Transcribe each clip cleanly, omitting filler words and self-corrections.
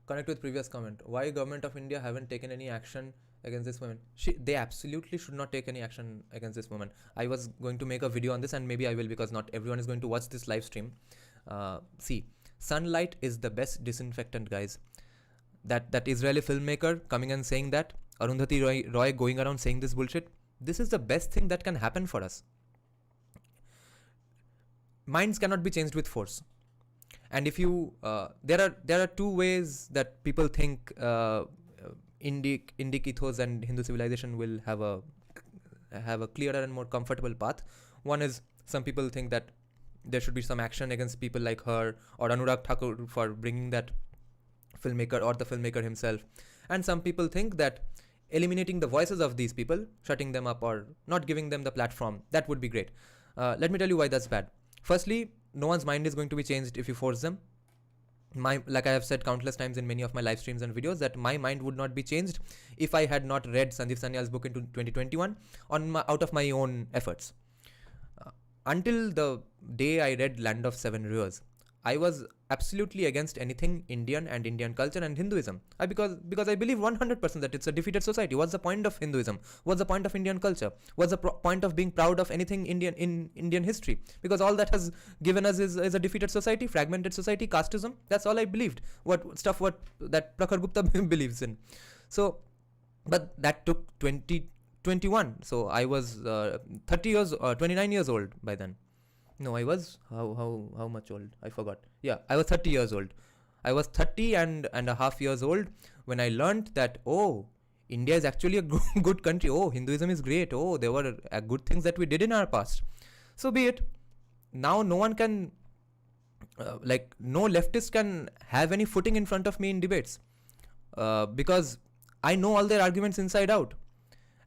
connect with previous comment. Why government of India haven't taken any action against this woman? They absolutely should not take any action against this woman. I was going to make a video on this, and maybe I will, because not everyone is going to watch this live stream. See, sunlight is the best disinfectant, guys. That Israeli filmmaker coming and saying that, Arundhati Roy going around saying this bullshit, this is the best thing that can happen for us. Minds cannot be changed with force. And if you there are two ways that people think Indic ethos and Hindu civilization will have a clearer and more comfortable path. One is, some people think that there should be some action against people like her or Anurag Thakur for bringing that filmmaker or the filmmaker himself. And some people think that eliminating the voices of these people, shutting them up or not giving them the platform, that would be great. Let me tell you why that's bad. Firstly, no one's mind is going to be changed if you force them. Like I have said countless times in many of my live streams and videos, that my mind would not be changed if I had not read Sandeep Sanyal's book in 2021 out of my own efforts. Until the day I read Land of Seven Rivers, I was absolutely against anything Indian and Indian culture and Hinduism. Because I believe 100% that it's a defeated society. What's the point of Hinduism? What's the point of Indian culture? What's the point of being proud of anything Indian in Indian history? Because all that has given us is a defeated society, fragmented society, casteism. That's all I believed. What that Prakhar Gupta believes in. So, but that took 2021. So I was 29 years old by then. No, I was, how much old? I forgot. Yeah, I was 30 years old. I was 30 and a half years old when I learned that, oh, India is actually a good country. Oh, Hinduism is great. Oh, there were good things that we did in our past. So be it. Now no one can, no leftist can have any footing in front of me in debates. Because I know all their arguments inside out.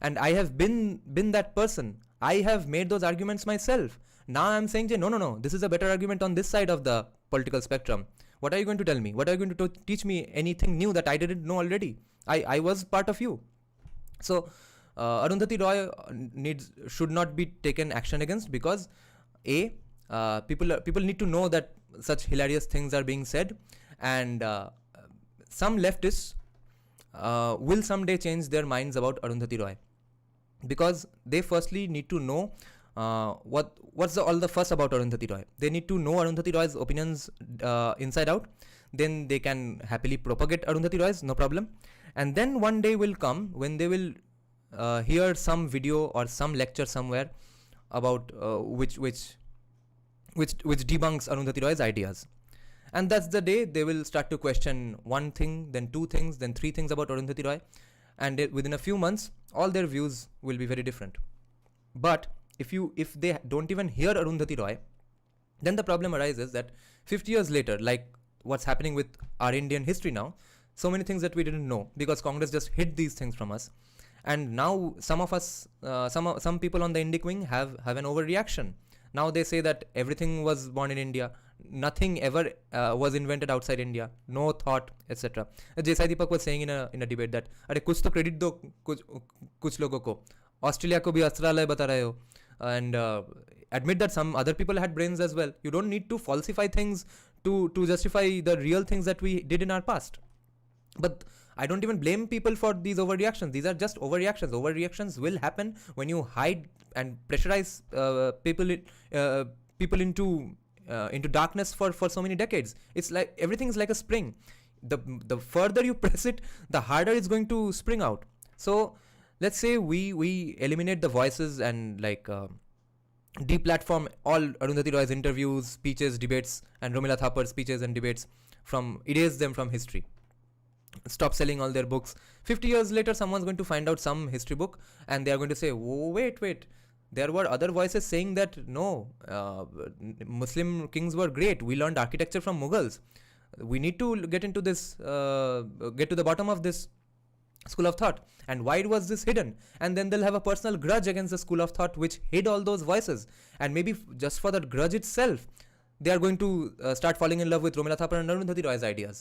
And I have been that person. I have made those arguments myself. Now I'm saying, no, this is a better argument on this side of the political spectrum. What are you going to tell me? What are you going to teach me anything new that I didn't know already? I was part of you. So Arundhati Roy should not be taken action against, because people need to know that such hilarious things are being said, and some leftists will someday change their minds about Arundhati Roy, because they firstly need to know what's all the fuss about Arundhati Roy. They need to know Arundhati Roy's opinions inside out. Then they can happily propagate Arundhati Roy's, no problem. And then one day will come when they will hear some video or some lecture somewhere about which debunks Arundhati Roy's ideas. And that's the day they will start to question one thing, then two things, then three things about Arundhati Roy. And within a few months, all their views will be very different. But if they don't even hear Arundhati Roy, then the problem arises that 50 years later, like what's happening with our Indian history now, so many things that we didn't know because Congress just hid these things from us. And now some of us, some people on the Indic wing have an overreaction. Now they say that everything was born in India. Nothing ever was invented outside India. No thought, etc. Deepak was saying in a debate that, "Arey kuch to credit do kuch logo ko. Australia ko bhi astralay bata rahe ho." And admit that some other people had brains as well. You don't need to falsify things to justify the real things that we did in our past. But I don't even blame people for these overreactions. These are just overreactions. Overreactions will happen when you hide and pressurize people into darkness for so many decades. It's like everything is like a spring. The further you press it, the harder it's going to spring out. So let's say we eliminate the voices and deplatform all Arundhati Roy's interviews, speeches, debates, and Romila Thapar's speeches and debates, erase them from history. Stop selling all their books. 50 years later, someone's going to find out some history book and they are going to say, "Oh, wait. There were other voices saying that no, Muslim kings were great. We learned architecture from Mughals. We need to get into this, get to the bottom of this school of thought. And why was this hidden?" And then they'll have a personal grudge against the school of thought which hid all those voices. And maybe just for that grudge itself, they are going to start falling in love with Romila Thapar and Arundhati Roy's ideas.